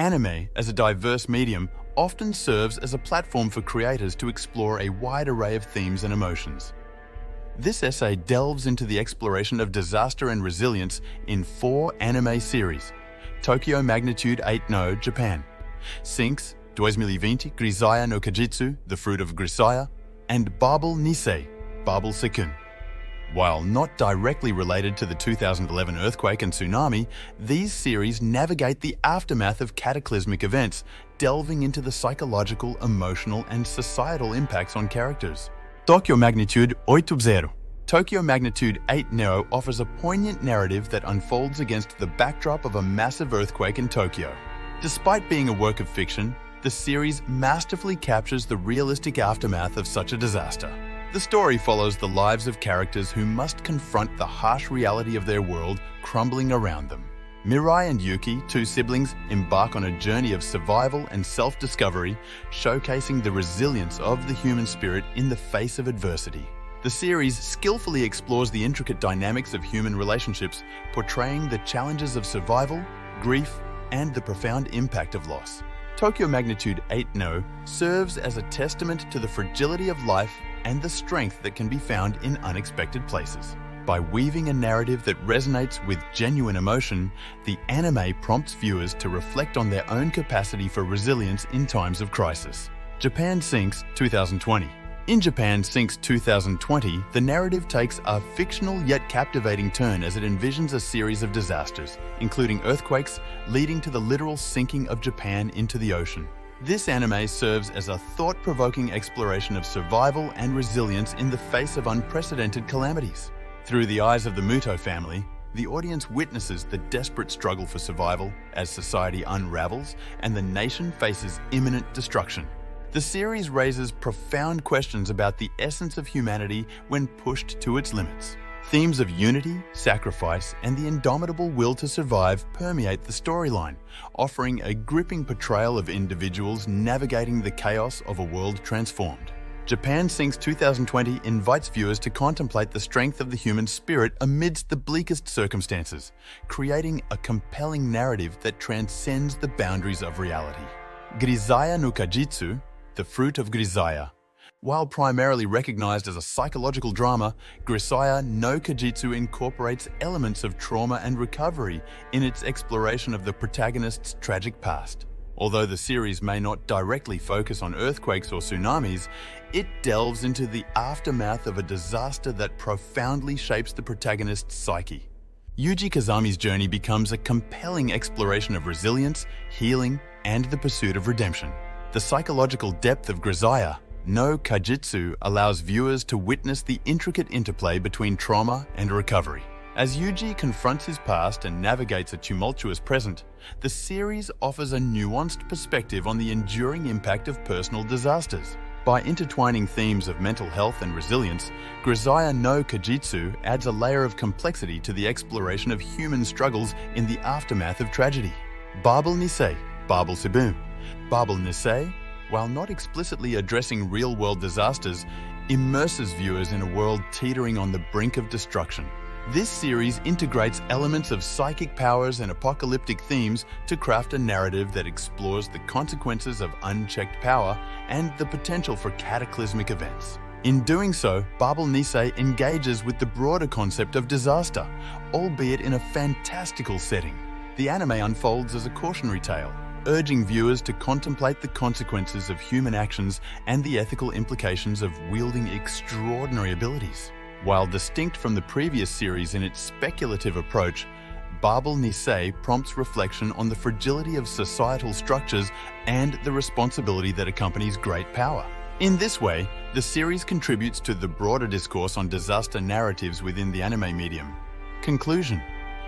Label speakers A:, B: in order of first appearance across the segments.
A: Anime, as a diverse medium, often serves as a platform for creators to explore a wide array of themes and emotions. This essay delves into the exploration of disaster and resilience in 4 anime series: Tokyo Magnitude 8 no, Japan; Sinks, 2020, Grisaya no Kajitsu, The Fruit of Grisaya; and Babel Nisei, Babel Sekun. While not directly related to the 2011 earthquake and tsunami, these series navigate the aftermath of cataclysmic events, delving into the psychological, emotional, and societal impacts on characters. Tokyo Magnitude 8 Tokyo Magnitude 8 Neo offers a poignant narrative that unfolds against the backdrop of a massive earthquake in Tokyo. Despite being a work of fiction, the series masterfully captures the realistic aftermath of such a disaster. The story follows the lives of characters who must confront the harsh reality of their world crumbling around them. Mirai and Yuki, 2 siblings, embark on a journey of survival and self-discovery, showcasing the resilience of the human spirit in the face of adversity. The series skillfully explores the intricate dynamics of human relationships, portraying the challenges of survival, grief, and the profound impact of loss. Tokyo Magnitude 8 no serves as a testament to the fragility of life and the strength that can be found in unexpected places. By weaving a narrative that resonates with genuine emotion, the anime prompts viewers to reflect on their own capacity for resilience in times of crisis. Japan Sinks 2020. In Japan Sinks 2020, the narrative takes a fictional yet captivating turn as it envisions a series of disasters, including earthquakes, leading to the literal sinking of Japan into the ocean. This anime serves as a thought-provoking exploration of survival and resilience in the face of unprecedented calamities. Through the eyes of the Muto family, the audience witnesses the desperate struggle for survival as society unravels and the nation faces imminent destruction. The series raises profound questions about the essence of humanity when pushed to its limits. Themes of unity, sacrifice, and the indomitable will to survive permeate the storyline, offering a gripping portrayal of individuals navigating the chaos of a world transformed. Japan Sinks 2020 invites viewers to contemplate the strength of the human spirit amidst the bleakest circumstances, creating a compelling narrative that transcends the boundaries of reality. Grisaya no Kajitsu, The Fruit of Grisaya. While primarily recognized as a psychological drama, Grisaya no Kajitsu incorporates elements of trauma and recovery in its exploration of the protagonist's tragic past. Although the series may not directly focus on earthquakes or tsunamis, it delves into the aftermath of a disaster that profoundly shapes the protagonist's psyche. Yuji Kazami's journey becomes a compelling exploration of resilience, healing, and the pursuit of redemption. The psychological depth of Grisaya no Kajitsu allows viewers to witness the intricate interplay between trauma and recovery. As Yuji confronts his past and navigates a tumultuous present, the series offers a nuanced perspective on the enduring impact of personal disasters. By intertwining themes of mental health and resilience, Grisaya no Kajitsu adds a layer of complexity to the exploration of human struggles in the aftermath of tragedy. Babel Nisei, Babel Sebum. Babel Nisei, while not explicitly addressing real-world disasters, immerses viewers in a world teetering on the brink of destruction. This series integrates elements of psychic powers and apocalyptic themes to craft a narrative that explores the consequences of unchecked power and the potential for cataclysmic events. In doing so, Babel Nisei engages with the broader concept of disaster, albeit in a fantastical setting. The anime unfolds as a cautionary tale, urging viewers to contemplate the consequences of human actions and the ethical implications of wielding extraordinary abilities. While distinct from the previous series in its speculative approach, Babel Nisei prompts reflection on the fragility of societal structures and the responsibility that accompanies great power. In this way, the series contributes to the broader discourse on disaster narratives within the anime medium. Conclusion.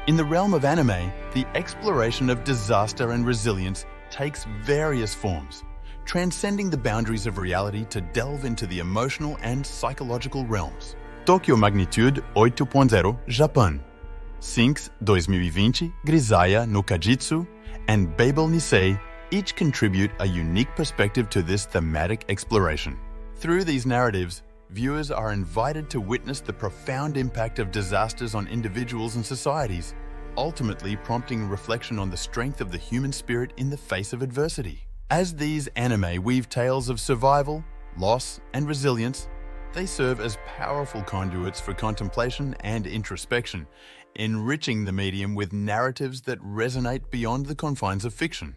A: In the realm of anime, the exploration of disaster and resilience takes various forms, transcending the boundaries of reality to delve into the emotional and psychological realms. Tokyo Magnitude 8.0 Japan. Sinks 2020, Grisaya no Kajitsu, and Babel Nisei each contribute a unique perspective to this thematic exploration. Through these narratives, viewers are invited to witness the profound impact of disasters on individuals and societies, ultimately prompting reflection on the strength of the human spirit in the face of adversity. As these anime weave tales of survival, loss, and resilience, they serve as powerful conduits for contemplation and introspection, enriching the medium with narratives that resonate beyond the confines of fiction.